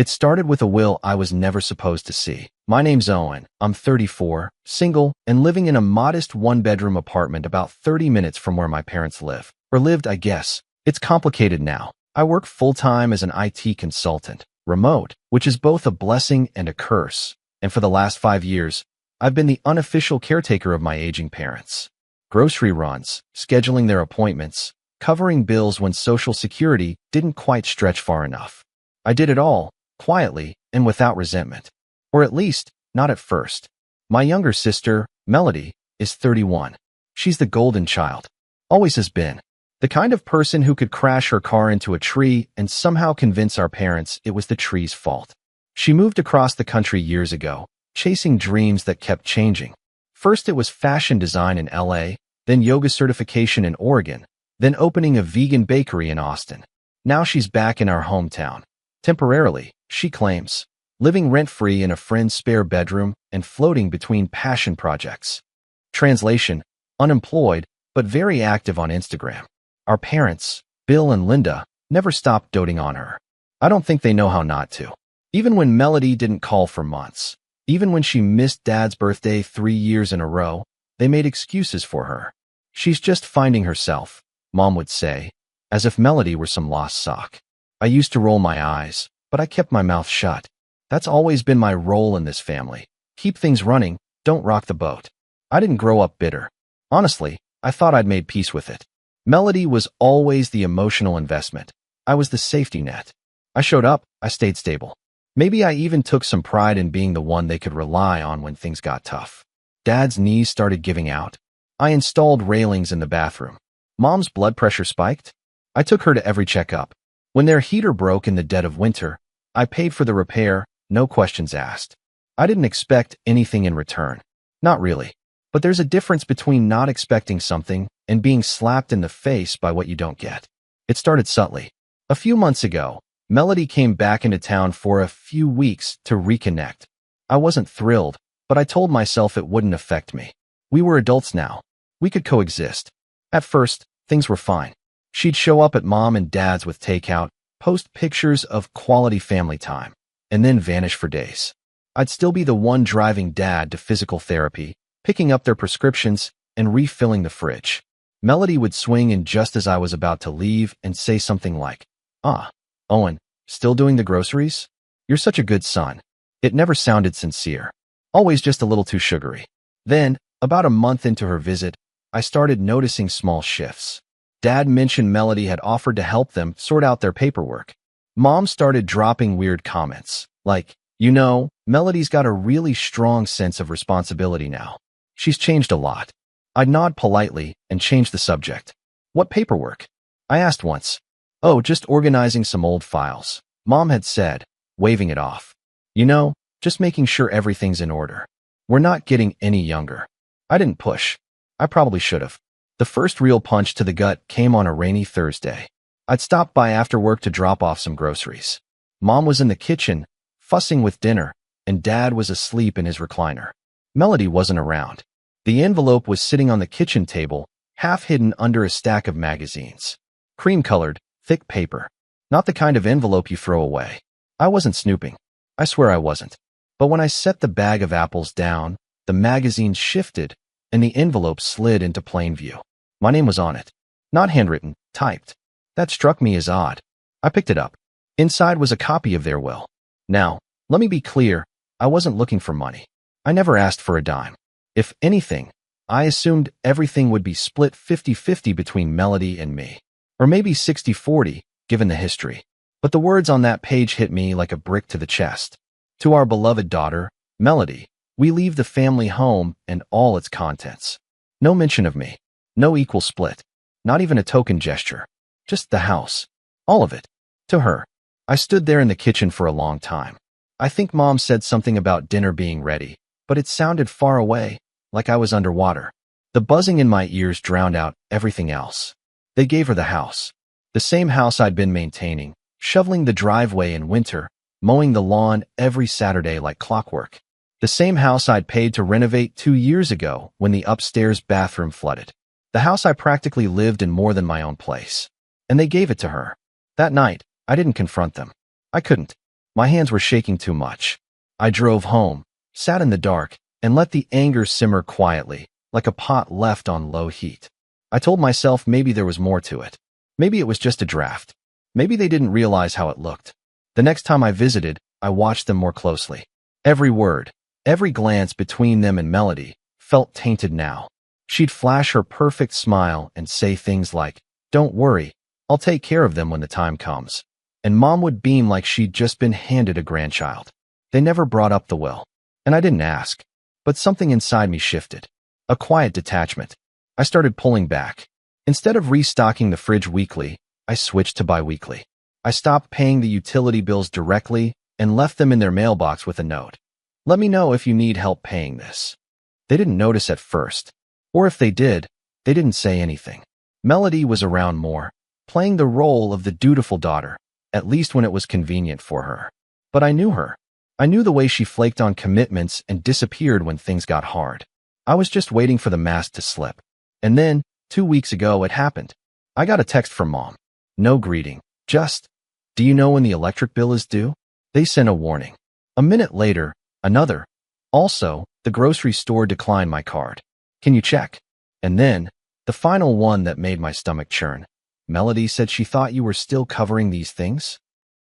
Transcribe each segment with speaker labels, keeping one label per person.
Speaker 1: It started with a will I was never supposed to see. My name's Owen. I'm 34, single, and living in a modest one-bedroom apartment about 30 minutes from where my parents live. Or lived, I guess. It's complicated now. I work full-time as an IT consultant, remote, which is both a blessing and a curse. And for the last 5 years, I've been the unofficial caretaker of my aging parents. Grocery runs, scheduling their appointments, covering bills when Social Security didn't quite stretch far enough. I did it all, quietly and without resentment. Or at least, not at first. My younger sister, Melody, is 31. She's the golden child. Always has been. The kind of person who could crash her car into a tree and somehow convince our parents it was the tree's fault. She moved across the country years ago, chasing dreams that kept changing. First it was fashion design in LA, then yoga certification in Oregon, then opening a vegan bakery in Austin. Now she's back in our hometown. Temporarily, she claims, living rent-free in a friend's spare bedroom and floating between passion projects. Translation: unemployed, but very active on Instagram. Our parents, Bill and Linda, never stopped doting on her. I don't think they know how not to. Even when Melody didn't call for months, even when she missed Dad's birthday 3 years in a row, they made excuses for her. She's just finding herself, Mom would say, as if Melody were some lost sock. I used to roll my eyes, but I kept my mouth shut. That's always been my role in this family. Keep things running, don't rock the boat. I didn't grow up bitter. Honestly, I thought I'd made peace with it. Melody was always the emotional investment. I was the safety net. I showed up, I stayed stable. Maybe I even took some pride in being the one they could rely on when things got tough. Dad's knees started giving out. I installed railings in the bathroom. Mom's blood pressure spiked. I took her to every checkup. When their heater broke in the dead of winter, I paid for the repair, no questions asked. I didn't expect anything in return. Not really. But there's a difference between not expecting something and being slapped in the face by what you don't get. It started subtly. A few months ago, Melody came back into town for a few weeks to reconnect. I wasn't thrilled, but I told myself it wouldn't affect me. We were adults now. We could coexist. At first, things were fine. She'd show up at Mom and Dad's with takeout, post pictures of quality family time, and then vanish for days. I'd still be the one driving Dad to physical therapy, picking up their prescriptions, and refilling the fridge. Melody would swing in just as I was about to leave and say something like, Owen, still doing the groceries? You're such a good son. It never sounded sincere. Always just a little too sugary. Then, about a month into her visit, I started noticing small shifts. Dad mentioned Melody had offered to help them sort out their paperwork. Mom started dropping weird comments, like, Melody's got a really strong sense of responsibility now. She's changed a lot. I'd nod politely and change the subject. What paperwork? I asked once. Oh, just organizing some old files, Mom had said, waving it off. Just making sure everything's in order. We're not getting any younger. I didn't push. I probably should have. The first real punch to the gut came on a rainy Thursday. I'd stopped by after work to drop off some groceries. Mom was in the kitchen, fussing with dinner, and Dad was asleep in his recliner. Melody wasn't around. The envelope was sitting on the kitchen table, half hidden under a stack of magazines. Cream-colored, thick paper. Not the kind of envelope you throw away. I wasn't snooping. I swear I wasn't. But when I set the bag of apples down, the magazine shifted, and the envelope slid into plain view. My name was on it. Not handwritten, typed. That struck me as odd. I picked it up. Inside was a copy of their will. Now, let me be clear, I wasn't looking for money. I never asked for a dime. If anything, I assumed everything would be split 50-50 between Melody and me. Or maybe 60-40, given the history. But the words on that page hit me like a brick to the chest. To our beloved daughter, Melody, we leave the family home and all its contents. No mention of me. No equal split. Not even a token gesture. Just the house. All of it. To her. I stood there in the kitchen for a long time. I think Mom said something about dinner being ready, but it sounded far away, like I was underwater. The buzzing in my ears drowned out everything else. They gave her the house. The same house I'd been maintaining, shoveling the driveway in winter, mowing the lawn every Saturday like clockwork. The same house I'd paid to renovate 2 years ago when the upstairs bathroom flooded. The house I practically lived in more than my own place. And they gave it to her. That night, I didn't confront them. I couldn't. My hands were shaking too much. I drove home, sat in the dark, and let the anger simmer quietly, like a pot left on low heat. I told myself maybe there was more to it. Maybe it was just a draft. Maybe they didn't realize how it looked. The next time I visited, I watched them more closely. Every word, every glance between them and Melody felt tainted now. She'd flash her perfect smile and say things like, "Don't worry, I'll take care of them when the time comes." And Mom would beam like she'd just been handed a grandchild. They never brought up the will. And I didn't ask. But something inside me shifted. A quiet detachment. I started pulling back. Instead of restocking the fridge weekly, I switched to bi-weekly. I stopped paying the utility bills directly and left them in their mailbox with a note. "Let me know if you need help paying this." They didn't notice at first. Or if they did, they didn't say anything. Melody was around more, playing the role of the dutiful daughter, at least when it was convenient for her. But I knew her. I knew the way she flaked on commitments and disappeared when things got hard. I was just waiting for the mask to slip. And then, 2 weeks ago, it happened. I got a text from Mom. No greeting. Just, "Do you know when the electric bill is due?" They sent a warning. A minute later, another. "Also, the grocery store declined my card. Can you check?" And then, the final one that made my stomach churn. "Melody said she thought you were still covering these things."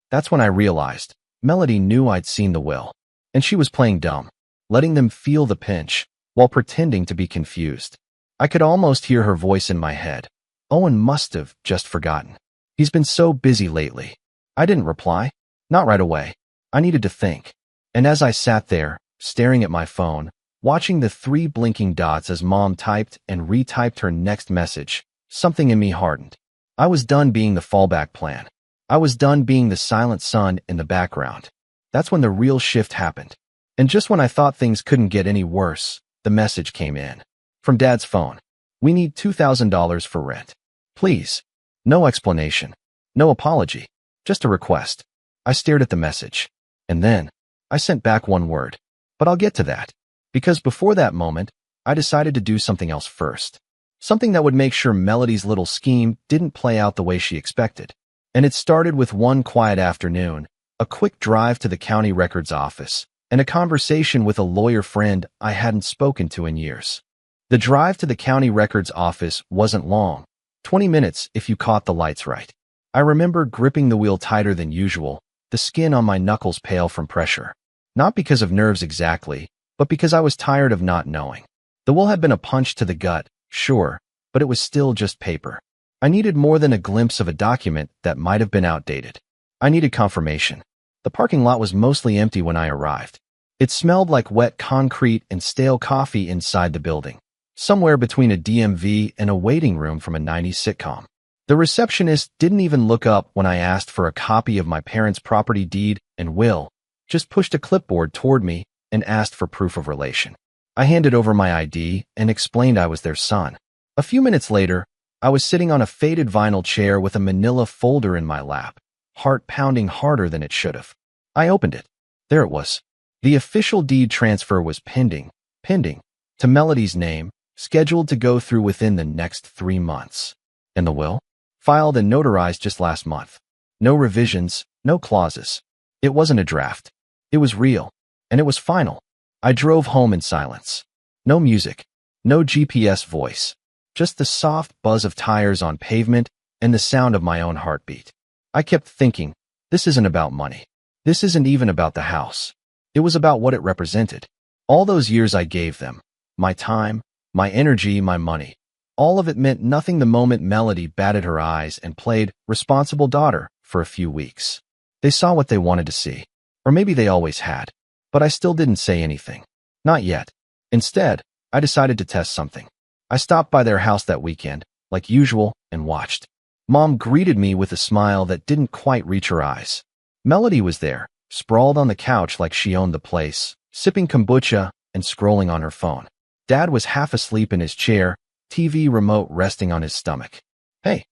Speaker 1: That's when I realized. Melody knew I'd seen the will. And she was playing dumb, letting them feel the pinch, while pretending to be confused. I could almost hear her voice in my head. Owen must have just forgotten. He's been so busy lately. I didn't reply. Not right away. I needed to think. And as I sat there, staring at my phone, watching the 3 blinking dots as Mom typed and retyped her next message, something in me hardened. I was done being the fallback plan. I was done being the silent son in the background. That's when the real shift happened. And just when I thought things couldn't get any worse, the message came in. From Dad's phone. "We need $2,000 for rent. Please." No explanation. No apology. Just a request. I stared at the message. And then, I sent back one word. But I'll get to that. Because before that moment, I decided to do something else first. Something that would make sure Melody's little scheme didn't play out the way she expected. And it started with one quiet afternoon, a quick drive to the county records office, and a conversation with a lawyer friend I hadn't spoken to in years. The drive to the county records office wasn't long, 20 minutes if you caught the lights right. I remember gripping the wheel tighter than usual, the skin on my knuckles pale from pressure. Not because of nerves exactly, but because I was tired of not knowing. The will had been a punch to the gut, sure, but it was still just paper. I needed more than a glimpse of a document that might have been outdated. I needed confirmation. The parking lot was mostly empty when I arrived. It smelled like wet concrete and stale coffee inside the building, somewhere between a DMV and a waiting room from a 90s sitcom. The receptionist didn't even look up when I asked for a copy of my parents' property deed and will, just pushed a clipboard toward me and asked for proof of relation. I handed over my ID and explained I was their son. A few minutes later, I was sitting on a faded vinyl chair with a manila folder in my lap, heart pounding harder than it should have. I opened it. There it was. The official deed transfer was pending, to Melody's name, scheduled to go through within the next 3 months. And the will? Filed and notarized just last month. No revisions, no clauses. It wasn't a draft. It was real. And it was final. I drove home in silence. No music. No GPS voice. Just the soft buzz of tires on pavement and the sound of my own heartbeat. I kept thinking, this isn't about money. This isn't even about the house. It was about what it represented. All those years I gave them. My time, my energy, my money. All of it meant nothing the moment Melody batted her eyes and played responsible daughter for a few weeks. They saw what they wanted to see. Or maybe they always had. But I still didn't say anything. Not yet. Instead, I decided to test something. I stopped by their house that weekend, like usual, and watched. Mom greeted me with a smile that didn't quite reach her eyes. Melody was there, sprawled on the couch like she owned the place, sipping kombucha and scrolling on her phone. Dad was half asleep in his chair, TV remote resting on his stomach. "Hey,"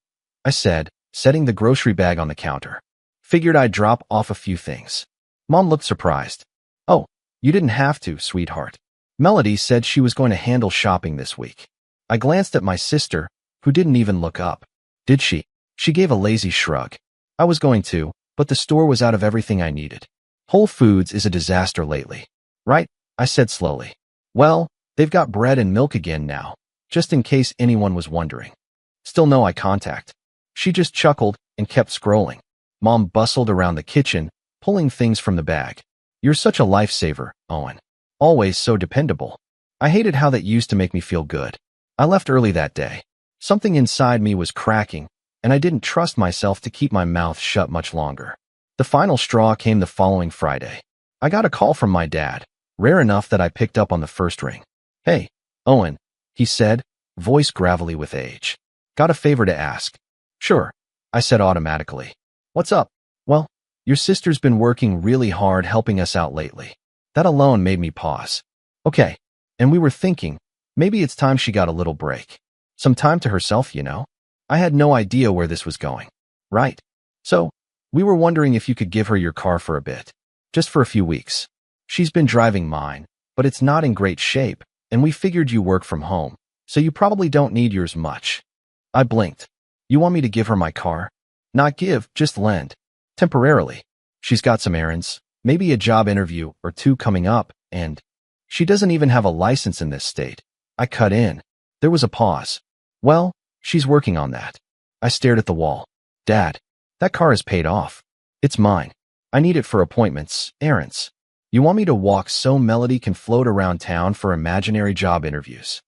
Speaker 1: I said, setting the grocery bag on the counter. Figured I'd drop off a few things. Mom looked surprised. "Oh, you didn't have to, sweetheart. Melody said she was going to handle shopping this week." I glanced at my sister, who didn't even look up. "Did she?" She gave a lazy shrug. "I was going to, but the store was out of everything I needed." Whole Foods is a disaster lately. Right? I said slowly. Well, they've got bread and milk again now, just in case anyone was wondering. Still no eye contact. She just chuckled and kept scrolling. Mom bustled around the kitchen, pulling things from the bag. You're such a lifesaver, Owen. Always so dependable. I hated how that used to make me feel good. I left early that day. Something inside me was cracking, and I didn't trust myself to keep my mouth shut much longer. The final straw came the following Friday. I got a call from my dad, rare enough that I picked up on the first ring. Hey, Owen, he said, voice gravelly with age. Got a favor to ask. Sure, I said automatically. What's up? Well, your sister's been working really hard helping us out lately. That alone made me pause. Okay, and we were thinking, maybe it's time she got a little break. Some time to herself, you know? I had no idea where this was going. Right. So, we were wondering if you could give her your car for a bit. Just for a few weeks. She's been driving mine, but it's not in great shape, and we figured you work from home, so you probably don't need yours much. I blinked. You want me to give her my car? Not give, just lend. Temporarily. She's got some errands, maybe a job interview or two coming up, and she doesn't even have a license in this state. I cut in. There was a pause. Well, she's working on that. I stared at the wall. Dad, that car is paid off. It's mine. I need it for appointments, errands. You want me to walk so Melody can float around town for imaginary job interviews?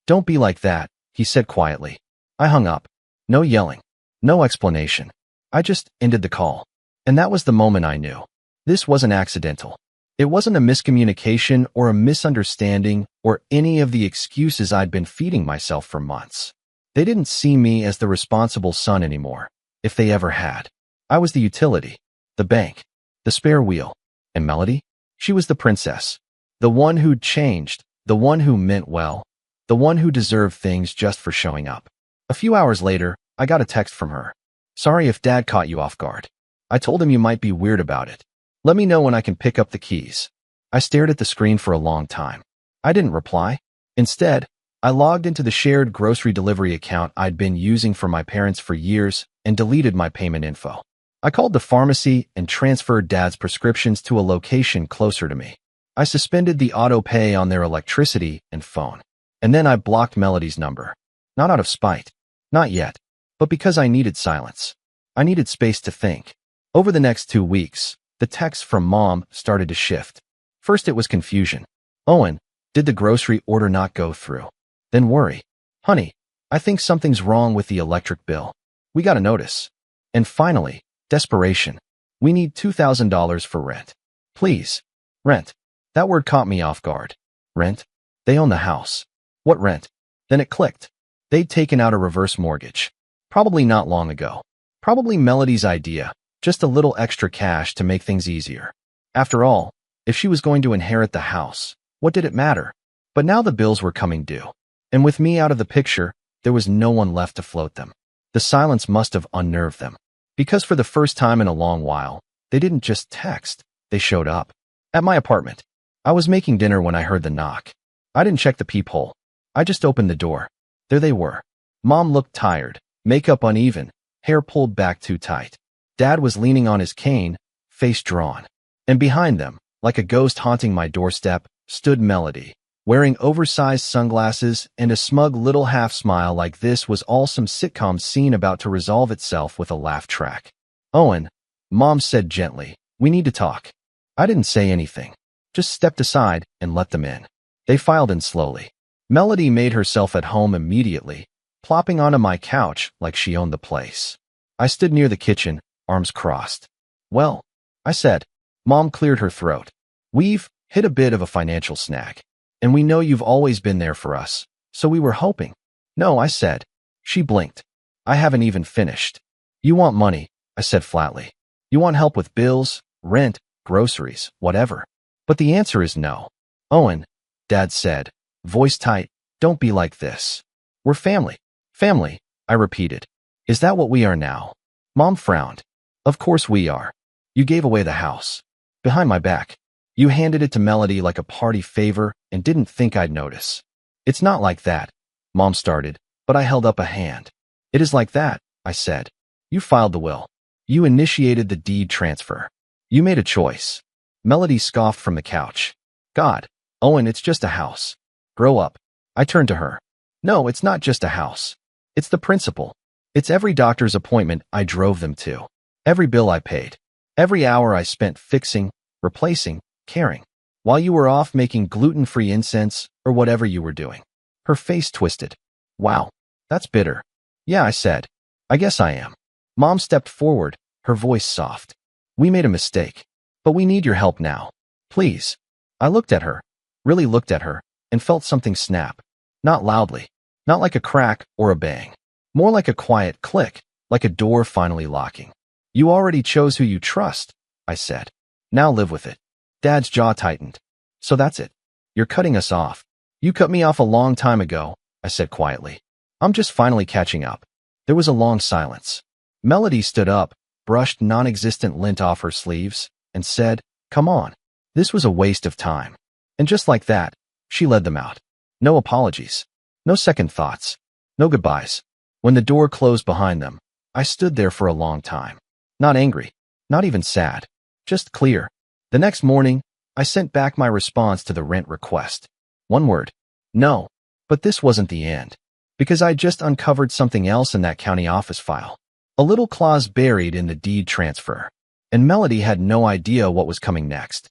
Speaker 1: Don't be like that, he said quietly. I hung up. No yelling. No explanation. I just ended the call. And that was the moment I knew. This wasn't accidental. It wasn't a miscommunication or a misunderstanding or any of the excuses I'd been feeding myself for months. They didn't see me as the responsible son anymore, if they ever had. I was the utility, the bank, the spare wheel. And Melody? She was the princess. The one who'd changed, the one who meant well, the one who deserved things just for showing up. A few hours later, I got a text from her. Sorry if Dad caught you off guard. I told him you might be weird about it. Let me know when I can pick up the keys. I stared at the screen for a long time. I didn't reply. Instead, I logged into the shared grocery delivery account I'd been using for my parents for years and deleted my payment info. I called the pharmacy and transferred Dad's prescriptions to a location closer to me. I suspended the auto pay on their electricity and phone. And then I blocked Melody's number. Not out of spite. Not yet. But because I needed silence. I needed space to think. Over the next 2 weeks, the texts from Mom started to shift. First it was confusion. Owen, did the grocery order not go through? Then worry. Honey, I think something's wrong with the electric bill. We got a notice. And finally, desperation. We need $2,000 for rent. Please. Rent. That word caught me off guard. Rent? They own the house. What rent? Then it clicked. They'd taken out a reverse mortgage. Probably not long ago. Probably Melody's idea. Just a little extra cash to make things easier. After all, if she was going to inherit the house, what did it matter? But now the bills were coming due. And with me out of the picture, there was no one left to float them. The silence must have unnerved them. Because for the first time in a long while, they didn't just text, they showed up. At my apartment. I was making dinner when I heard the knock. I didn't check the peephole. I just opened the door. There they were. Mom looked tired, makeup uneven, hair pulled back too tight. Dad was leaning on his cane, face drawn. And behind them, like a ghost haunting my doorstep, stood Melody, wearing oversized sunglasses and a smug little half-smile like this was all some sitcom scene about to resolve itself with a laugh track. Owen, Mom said gently, we need to talk. I didn't say anything. Just stepped aside and let them in. They filed in slowly. Melody made herself at home immediately, plopping onto my couch like she owned the place. I stood near the kitchen, arms crossed. Well, I said. Mom cleared her throat. We've hit a bit of a financial snag. And we know you've always been there for us, so we were hoping. No, I said. She blinked. I haven't even finished. You want money, I said flatly. You want help with bills, rent, groceries, whatever. But the answer is no. Owen, Dad said, voice tight, don't be like this. We're family. Family, I repeated. Is that what we are now? Mom frowned. Of course we are. You gave away the house. Behind my back. You handed it to Melody like a party favor and didn't think I'd notice. It's not like that, Mom started, but I held up a hand. It is like that, I said. You filed the will. You initiated the deed transfer. You made a choice. Melody scoffed from the couch. God, Owen, it's just a house. Grow up. I turned to her. No, it's not just a house. It's the principle. It's every doctor's appointment I drove them to. Every bill I paid. Every hour I spent fixing, replacing, caring. While you were off making gluten-free incense or whatever you were doing. Her face twisted. Wow, that's bitter. Yeah, I said. I guess I am. Mom stepped forward, her voice soft. We made a mistake. But we need your help now. Please. I looked at her, really looked at her, and felt something snap. Not loudly. Not like a crack or a bang. More like a quiet click, like a door finally locking. You already chose who you trust, I said. Now live with it. Dad's jaw tightened. So that's it. You're cutting us off. You cut me off a long time ago, I said quietly. I'm just finally catching up. There was a long silence. Melody stood up, brushed non-existent lint off her sleeves, and said, Come on. This was a waste of time. And just like that, she led them out. No apologies. No second thoughts. No goodbyes. When the door closed behind them, I stood there for a long time. Not angry. Not even sad. Just clear. The next morning, I sent back my response to the rent request. One word. No. But this wasn't the end. Because I just uncovered something else in that county office file. A little clause buried in the deed transfer. And Melody had no idea what was coming next.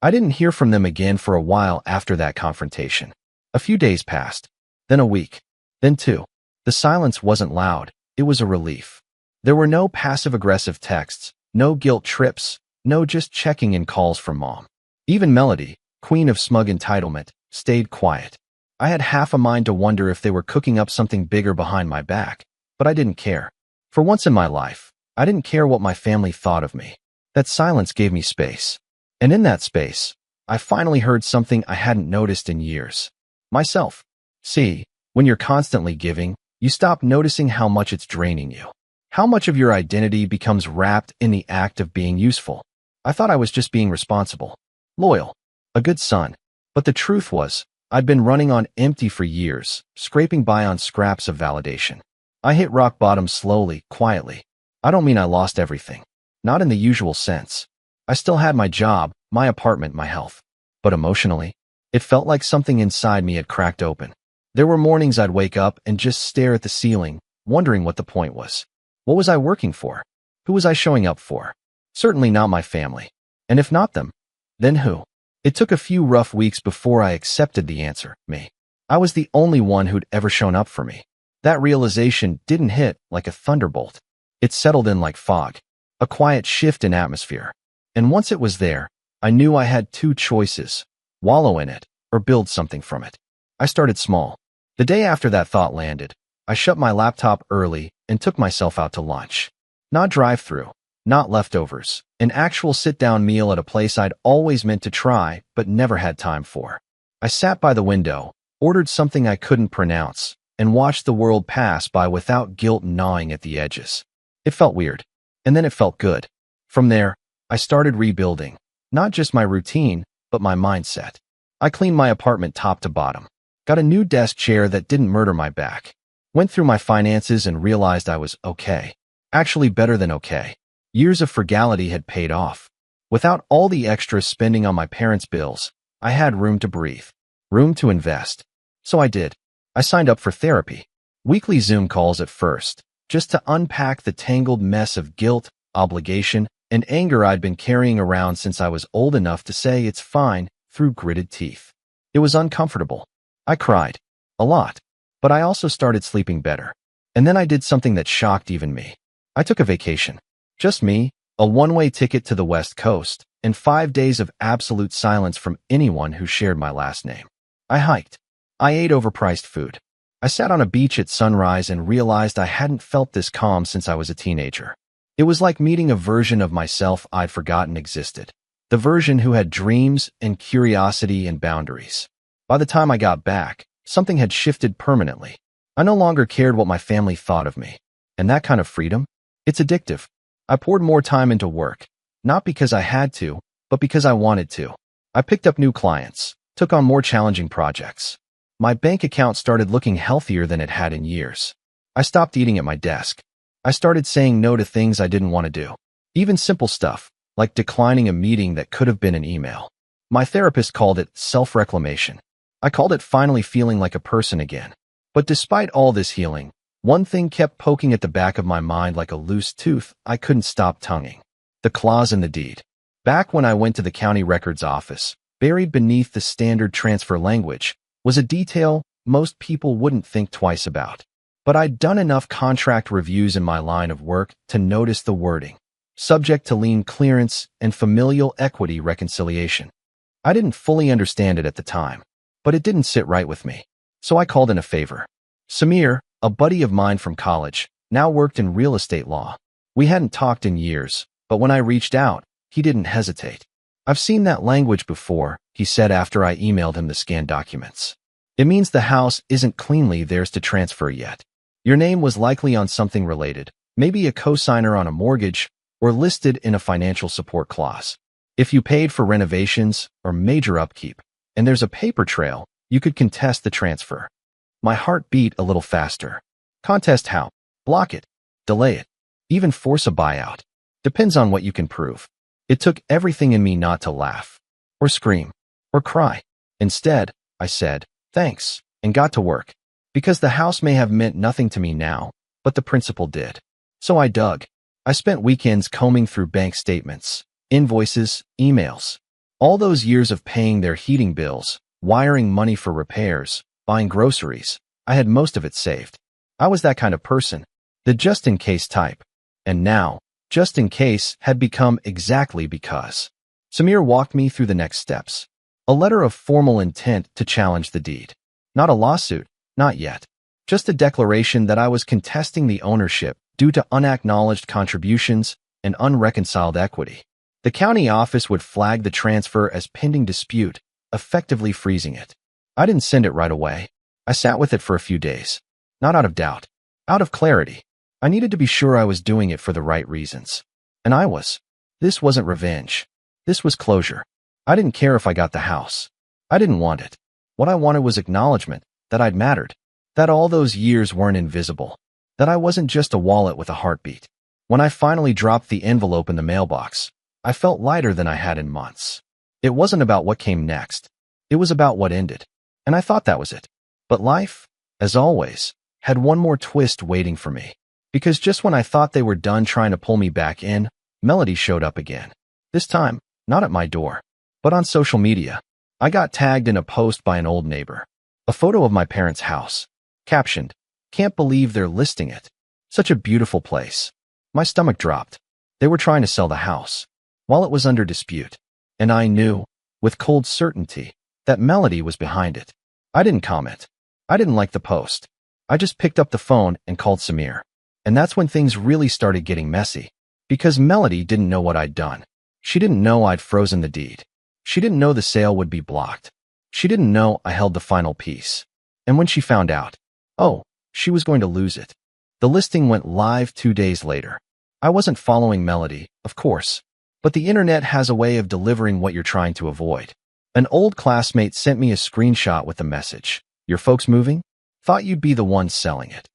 Speaker 1: I didn't hear from them again for a while after that confrontation. A few days passed. Then a week. Then two. The silence wasn't loud. It was a relief. There were no passive-aggressive texts, no guilt trips, no just checking in calls from Mom. Even Melody, queen of smug entitlement, stayed quiet. I had half a mind to wonder if they were cooking up something bigger behind my back, but I didn't care. For once in my life, I didn't care what my family thought of me. That silence gave me space. And in that space, I finally heard something I hadn't noticed in years. Myself. See, when you're constantly giving, you stop noticing how much it's draining you. How much of your identity becomes wrapped in the act of being useful. I thought I was just being responsible, loyal, a good son. But the truth was, I'd been running on empty for years, scraping by on scraps of validation. I hit rock bottom slowly, quietly. I don't mean I lost everything. Not in the usual sense. I still had my job, my apartment, my health. But emotionally, it felt like something inside me had cracked open. There were mornings I'd wake up and just stare at the ceiling, wondering what the point was. What was I working for? Who was I showing up for? Certainly not my family. And if not them, then who? It took a few rough weeks before I accepted the answer, me. I was the only one who'd ever shown up for me. That realization didn't hit like a thunderbolt. It settled in like fog, a quiet shift in atmosphere. And once it was there, I knew I had two choices, wallow in it or build something from it. I started small. The day after that thought landed, I shut my laptop early and took myself out to lunch. Not drive-through, not leftovers, an actual sit-down meal at a place I'd always meant to try but never had time for. I sat by the window, ordered something I couldn't pronounce, and watched the world pass by without guilt gnawing at the edges. It felt weird, and then it felt good. From there, I started rebuilding, not just my routine, but my mindset. I cleaned my apartment top to bottom, got a new desk chair that didn't murder my back, went through my finances and realized I was okay. Actually better than okay. Years of frugality had paid off. Without all the extra spending on my parents' bills, I had room to breathe, room to invest. So I did. I signed up for therapy. Weekly Zoom calls at first, just to unpack the tangled mess of guilt, obligation, and anger I'd been carrying around since I was old enough to say it's fine through gritted teeth. It was uncomfortable. I cried. A lot. But I also started sleeping better. And then I did something that shocked even me. I took a vacation. Just me, a one-way ticket to the West Coast, and 5 days of absolute silence from anyone who shared my last name. I hiked. I ate overpriced food. I sat on a beach at sunrise and realized I hadn't felt this calm since I was a teenager. It was like meeting a version of myself I'd forgotten existed. The version who had dreams and curiosity and boundaries. By the time I got back, something had shifted permanently. I no longer cared what my family thought of me. And that kind of freedom? It's addictive. I poured more time into work, not because I had to, but because I wanted to. I picked up new clients, took on more challenging projects. My bank account started looking healthier than it had in years. I stopped eating at my desk. I started saying no to things I didn't want to do. Even simple stuff, like declining a meeting that could have been an email. My therapist called it self-reclamation. I called it finally feeling like a person again. But despite all this healing, one thing kept poking at the back of my mind like a loose tooth I couldn't stop tonguing. The clause in the deed. Back when I went to the county records office, buried beneath the standard transfer language, was a detail most people wouldn't think twice about. But I'd done enough contract reviews in my line of work to notice the wording. Subject to lien clearance and familial equity reconciliation. I didn't fully understand it at the time, but it didn't sit right with me. So I called in a favor. Samir, a buddy of mine from college, now worked in real estate law. We hadn't talked in years, but when I reached out, he didn't hesitate. I've seen that language before, he said after I emailed him the scanned documents. It means the house isn't cleanly theirs to transfer yet. Your name was likely on something related, maybe a cosigner on a mortgage, or listed in a financial support clause. If you paid for renovations or major upkeep, and there's a paper trail, you could contest the transfer. My heart beat a little faster. Contest how? Block it, delay it, even force a buyout. Depends on what you can prove. It took everything in me not to laugh, or scream, or cry. Instead, I said, thanks, and got to work. Because the house may have meant nothing to me now, but the principle did. So I dug. I spent weekends combing through bank statements, invoices, emails. All those years of paying their heating bills, wiring money for repairs, buying groceries. I had most of it saved. I was that kind of person, the just-in-case type. And now, just in case had become exactly because. Samir walked me through the next steps. A letter of formal intent to challenge the deed. Not a lawsuit, not yet. Just a declaration that I was contesting the ownership due to unacknowledged contributions and unreconciled equity. The county office would flag the transfer as pending dispute, effectively freezing it. I didn't send it right away. I sat with it for a few days. Not out of doubt, out of clarity. I needed to be sure I was doing it for the right reasons. And I was. This wasn't revenge. This was closure. I didn't care if I got the house. I didn't want it. What I wanted was acknowledgement that I'd mattered, that all those years weren't invisible, that I wasn't just a wallet with a heartbeat. When I finally dropped the envelope in the mailbox, I felt lighter than I had in months. It wasn't about what came next. It was about what ended. And I thought that was it. But life, as always, had one more twist waiting for me. Because just when I thought they were done trying to pull me back in, Melody showed up again. This time, not at my door, but on social media. I got tagged in a post by an old neighbor. A photo of my parents' house. Captioned, "Can't believe they're listing it. Such a beautiful place." My stomach dropped. They were trying to sell the house, while it was under dispute. And I knew, with cold certainty, that Melody was behind it. I didn't comment. I didn't like the post. I just picked up the phone and called Samir. And that's when things really started getting messy. Because Melody didn't know what I'd done. She didn't know I'd frozen the deed. She didn't know the sale would be blocked. She didn't know I held the final piece. And when she found out, oh, she was going to lose it. The listing went live 2 days later. I wasn't following Melody, of course. But the internet has a way of delivering what you're trying to avoid. An old classmate sent me a screenshot with the message, "Your folks moving? Thought you'd be the one selling it."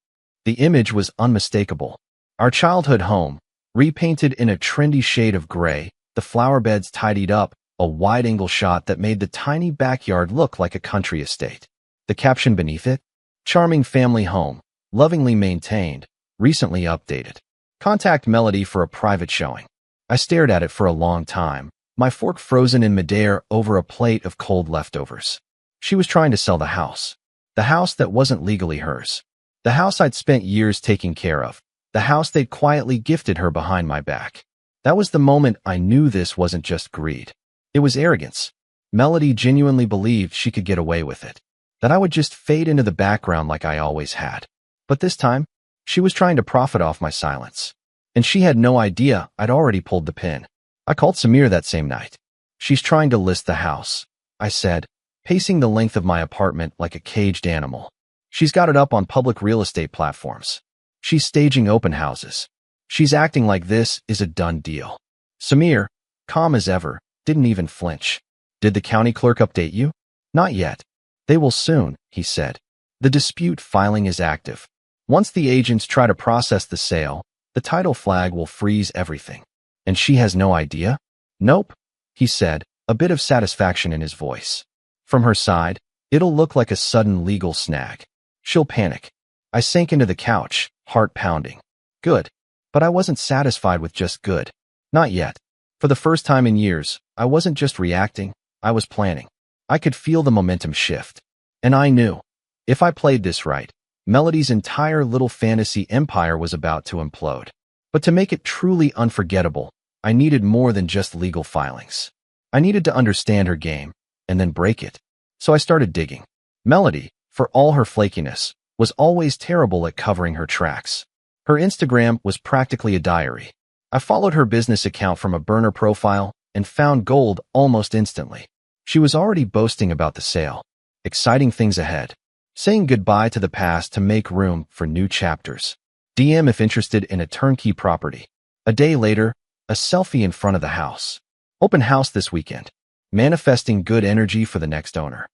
Speaker 1: The image was unmistakable. Our childhood home, repainted in a trendy shade of gray, the flower beds tidied up, a wide-angle shot that made the tiny backyard look like a country estate. The caption beneath it? Charming family home, lovingly maintained, recently updated. Contact Melody for a private showing. I stared at it for a long time, my fork frozen in midair over a plate of cold leftovers. She was trying to sell the house. The house that wasn't legally hers. The house I'd spent years taking care of. The house they'd quietly gifted her behind my back. That was the moment I knew this wasn't just greed. It was arrogance. Melody genuinely believed she could get away with it. That I would just fade into the background like I always had. But this time, she was trying to profit off my silence. And she had no idea I'd already pulled the pin. I called Samir that same night. "She's trying to list the house," I said, pacing the length of my apartment like a caged animal. "She's got it up on public real estate platforms. She's staging open houses. She's acting like this is a done deal." Samir, calm as ever, didn't even flinch. "Did the county clerk update you?" "Not yet. They will soon," he said. "The dispute filing is active. Once the agents try to process the sale, the title flag will freeze everything." "And she has no idea?" Nope, he said, a bit of satisfaction in his voice. From her side, it'll look like a sudden legal snag. She'll panic. I sank into the couch, heart pounding. Good. But I wasn't satisfied with just good. Not yet. For the first time in years, I wasn't just reacting, I was planning. I could feel the momentum shift. And I knew, if I played this right, Melody's entire little fantasy empire was about to implode. But to make it truly unforgettable, I needed more than just legal filings. I needed to understand her game, and then break it. So I started digging. Melody, for all her flakiness, was always terrible at covering her tracks. Her Instagram was practically a diary. I followed her business account from a burner profile and found gold almost instantly. She was already boasting about the sale, exciting things ahead, saying goodbye to the past to make room for new chapters. DM if interested in a turnkey property. A day later, a selfie in front of the house. Open house this weekend. Manifesting good energy for the next owner.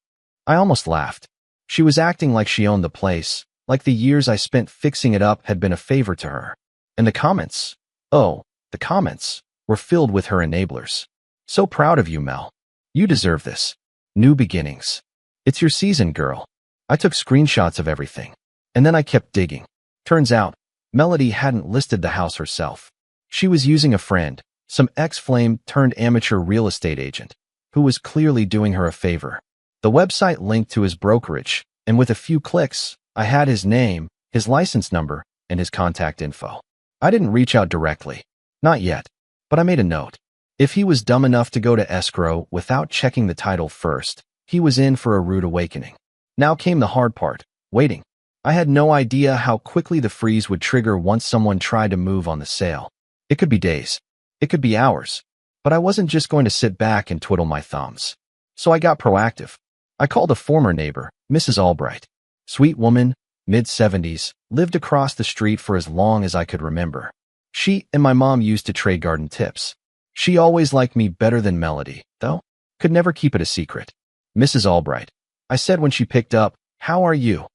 Speaker 1: I almost laughed. She was acting like she owned the place, like the years I spent fixing it up had been a favor to her. And the comments, the comments, were filled with her enablers. So proud of you, Mel. You deserve this. New beginnings. It's your season, girl. I took screenshots of everything. And then I kept digging. Turns out, Melody hadn't listed the house herself. She was using a friend, some ex-flame turned amateur real estate agent, who was clearly doing her a favor. The website linked to his brokerage, and with a few clicks, I had his name, his license number, and his contact info. I didn't reach out directly. Not yet. But I made a note. If he was dumb enough to go to escrow without checking the title first, he was in for a rude awakening. Now came the hard part, waiting. I had no idea how quickly the freeze would trigger once someone tried to move on the sale. It could be days. It could be hours. But I wasn't just going to sit back and twiddle my thumbs. So I got proactive. I called a former neighbor, Mrs. Albright. Sweet woman, mid-70s, lived across the street for as long as I could remember. She and my mom used to trade garden tips. She always liked me better than Melody, though. Could never keep it a secret. Mrs. Albright. I said when she picked up, "How are you?"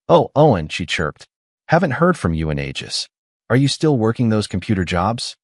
Speaker 1: "Oh, Owen," she chirped. "Haven't heard from you in ages. Are you still working those computer jobs?"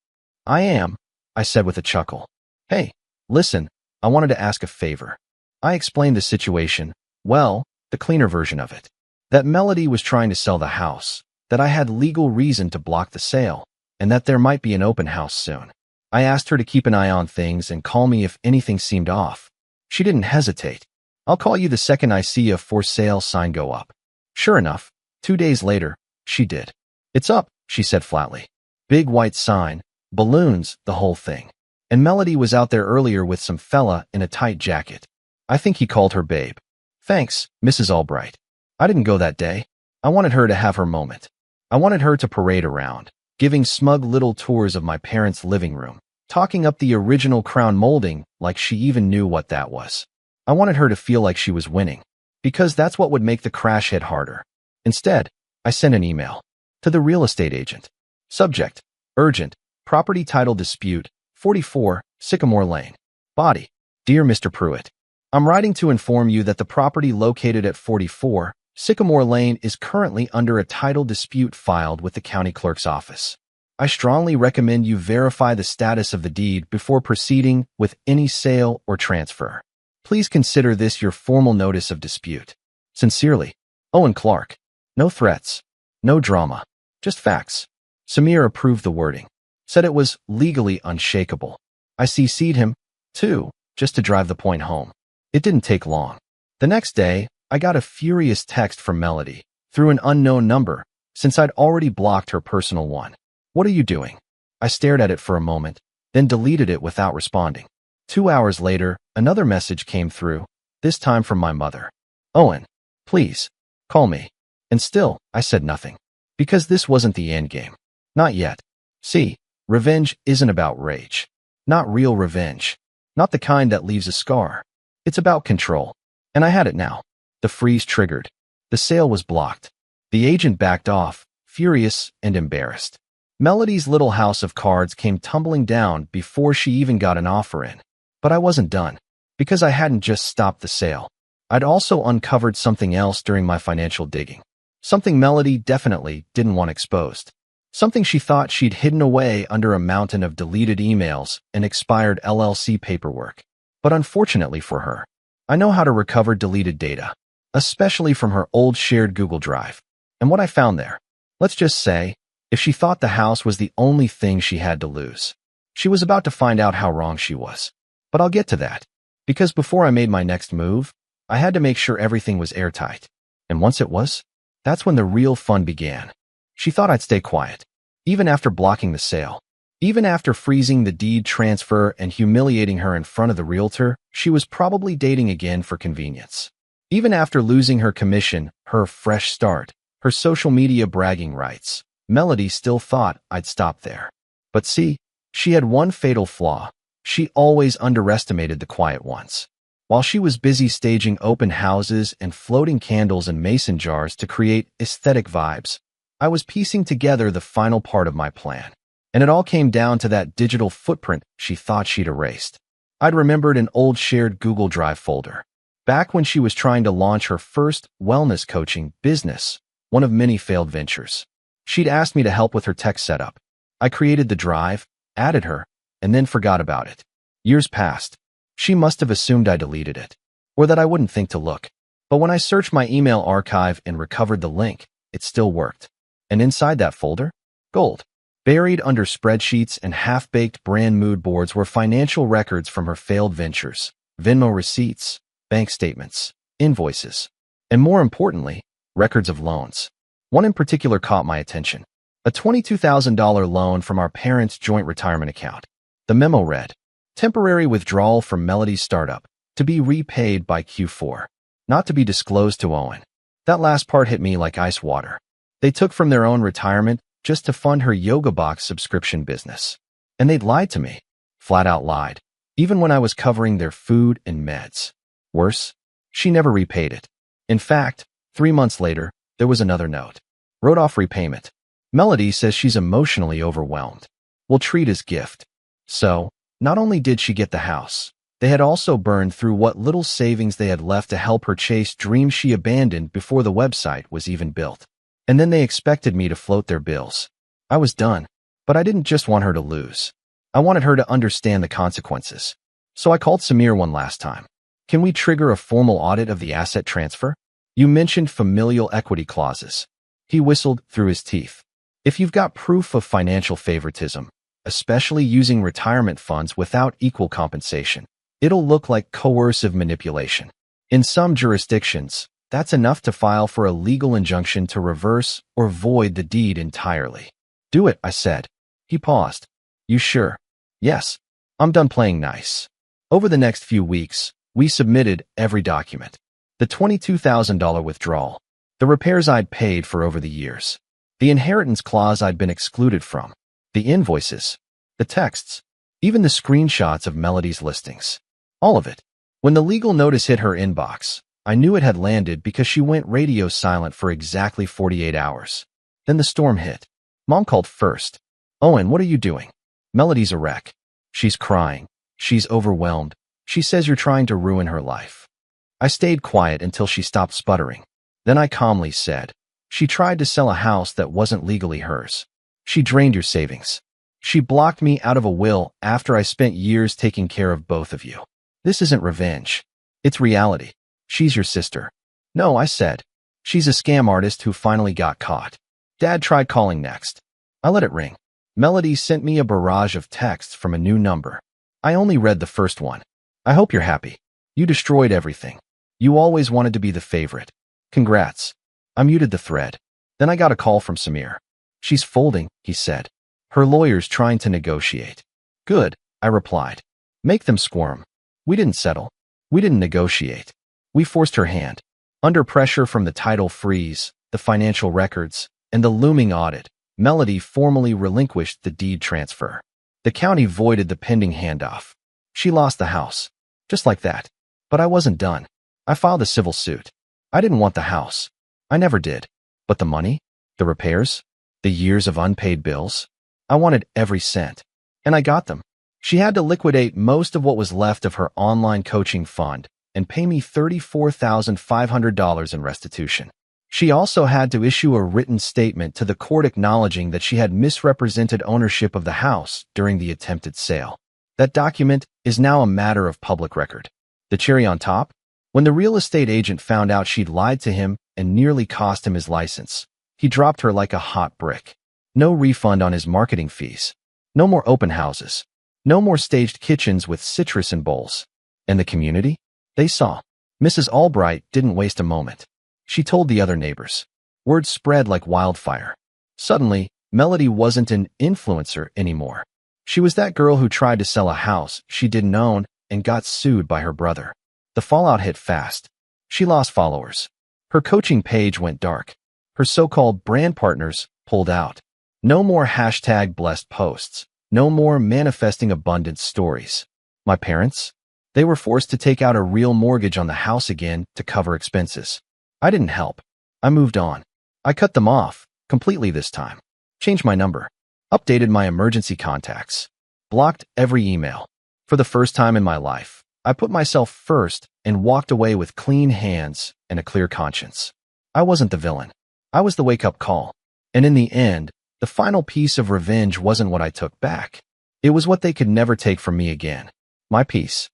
Speaker 1: "I am," I said with a chuckle. "Hey, listen, I wanted to ask a favor." I explained the situation, well, the cleaner version of it. That Melody was trying to sell the house, that I had legal reason to block the sale, and that there might be an open house soon. I asked her to keep an eye on things and call me if anything seemed off. She didn't hesitate. "I'll call you the second I see a for sale sign go up." Sure enough, 2 days later, she did. "It's up," she said flatly. Big white sign, balloons, the whole thing. And Melody was out there earlier with some fella in a tight jacket. I think he called her babe. "Thanks, Mrs. Albright." I didn't go that day. I wanted her to have her moment. I wanted her to parade around, giving smug little tours of my parents' living room, talking up the original crown molding like she even knew what that was. I wanted her to feel like she was winning, because that's what would make the crash hit harder. Instead, I sent an email to the real estate agent. Subject: urgent, property title dispute, 44, Sycamore Lane. Body: Dear Mr. Pruitt, I'm writing to inform you that the property located at 44, Sycamore Lane is currently under a title dispute filed with the county clerk's office. I strongly recommend you verify the status of the deed before proceeding with any sale or transfer. Please consider this your formal notice of dispute. Sincerely, Owen Clark. No threats. No drama. Just facts. Samir approved the wording. Said it was legally unshakable. I CC'd him, too, just to drive the point home. It didn't take long. The next day, I got a furious text from Melody, through an unknown number, since I'd already blocked her personal one. "What are you doing?" I stared at it for a moment, then deleted it without responding. 2 hours later, another message came through, this time from my mother. "Owen, please, call me." And still, I said nothing. Because this wasn't the endgame. Not yet. See, revenge isn't about rage. Not real revenge. Not the kind that leaves a scar. It's about control. And I had it now. The freeze triggered. The sale was blocked. The agent backed off, furious and embarrassed. Melody's little house of cards came tumbling down before she even got an offer in. But I wasn't done. Because I hadn't just stopped the sale. I'd also uncovered something else during my financial digging. Something Melody definitely didn't want exposed. Something she thought she'd hidden away under a mountain of deleted emails and expired LLC paperwork. But unfortunately for her, I know how to recover deleted data, especially from her old shared Google Drive. And what I found there, let's just say, if she thought the house was the only thing she had to lose, she was about to find out how wrong she was. But I'll get to that, because before I made my next move, I had to make sure everything was airtight. And once it was, that's when the real fun began. She thought I'd stay quiet, even after blocking the sale. Even after freezing the deed transfer and humiliating her in front of the realtor, she was probably dating again for convenience. Even after losing her commission, her fresh start, her social media bragging rights, Melody still thought I'd stop there. But see, she had one fatal flaw. She always underestimated the quiet ones. While she was busy staging open houses and floating candles in mason jars to create aesthetic vibes, I was piecing together the final part of my plan. And it all came down to that digital footprint she thought she'd erased. I'd remembered an old shared Google Drive folder. Back when she was trying to launch her first wellness coaching business, one of many failed ventures. She'd asked me to help with her tech setup. I created the drive, added her, and then forgot about it. Years passed. She must have assumed I deleted it, or that I wouldn't think to look. But when I searched my email archive and recovered the link, it still worked. And inside that folder, gold. Buried under spreadsheets and half-baked brand mood boards were financial records from her failed ventures, Venmo receipts, bank statements, invoices, and more importantly, records of loans. One in particular caught my attention. A $22,000 loan from our parents' joint retirement account. The memo read, temporary withdrawal from Melody's startup, to be repaid by Q4, not to be disclosed to Owen. That last part hit me like ice water. They took from their own retirement just to fund her yoga box subscription business. And they'd lied to me, flat out lied, even when I was covering their food and meds. Worse, she never repaid it. In fact, 3 months later, there was another note. Wrote off repayment. Melody says she's emotionally overwhelmed. Will treat as gift. So, not only did she get the house, they had also burned through what little savings they had left to help her chase dreams she abandoned before the website was even built. And then they expected me to float their bills. I was done, but I didn't just want her to lose. I wanted her to understand the consequences. So I called Samir one last time. Can we trigger a formal audit of the asset transfer? You mentioned familial equity clauses. He whistled through his teeth. If you've got proof of financial favoritism, especially using retirement funds without equal compensation, it'll look like coercive manipulation. In some jurisdictions, that's enough to file for a legal injunction to reverse or void the deed entirely. Do it, I said. He paused. You sure? Yes. I'm done playing nice. Over the next few weeks, we submitted every document. The $22,000 withdrawal, the repairs I'd paid for over the years, the inheritance clause I'd been excluded from, the invoices, the texts, even the screenshots of Melody's listings. All of it. When the legal notice hit her inbox, I knew it had landed because she went radio silent for exactly 48 hours. Then the storm hit. Mom called first. Owen, what are you doing? Melody's a wreck. She's crying. She's overwhelmed. She says you're trying to ruin her life. I stayed quiet until she stopped sputtering. Then I calmly said, she tried to sell a house that wasn't legally hers. She drained your savings. She blocked me out of a will after I spent years taking care of both of you. This isn't revenge. It's reality. She's your sister. No, I said. She's a scam artist who finally got caught. Dad tried calling next. I let it ring. Melody sent me a barrage of texts from a new number. I only read the first one. I hope you're happy. You destroyed everything. You always wanted to be the favorite. Congrats. I muted the thread. Then I got a call from Samir. She's folding, he said. Her lawyer's trying to negotiate. Good, I replied. Make them squirm. We didn't settle. We didn't negotiate. We forced her hand. Under pressure from the title freeze, the financial records, and the looming audit, Melody formally relinquished the deed transfer. The county voided the pending handoff. She lost the house. Just like that. But I wasn't done. I filed a civil suit. I didn't want the house. I never did. But the money? The repairs? The years of unpaid bills? I wanted every cent. And I got them. She had to liquidate most of what was left of her online coaching fund and pay me $34,500 in restitution. She also had to issue a written statement to the court acknowledging that she had misrepresented ownership of the house during the attempted sale. That document is now a matter of public record. The cherry on top? When the real estate agent found out she'd lied to him and nearly cost him his license, he dropped her like a hot brick. No refund on his marketing fees. No more open houses. No more staged kitchens with citrus in bowls. And the community? They saw. Mrs. Albright didn't waste a moment. She told the other neighbors. Word spread like wildfire. Suddenly, Melody wasn't an influencer anymore. She was that girl who tried to sell a house she didn't own and got sued by her brother. The fallout hit fast. She lost followers. Her coaching page went dark. Her so-called brand partners pulled out. No more #blessed posts. No more manifesting abundance stories. My parents? They were forced to take out a real mortgage on the house again to cover expenses. I didn't help. I moved on. I cut them off, completely this time. Changed my number. Updated my emergency contacts. Blocked every email. For the first time in my life, I put myself first and walked away with clean hands and a clear conscience. I wasn't the villain. I was the wake-up call. And in the end, the final piece of revenge wasn't what I took back. It was what they could never take from me again. My peace.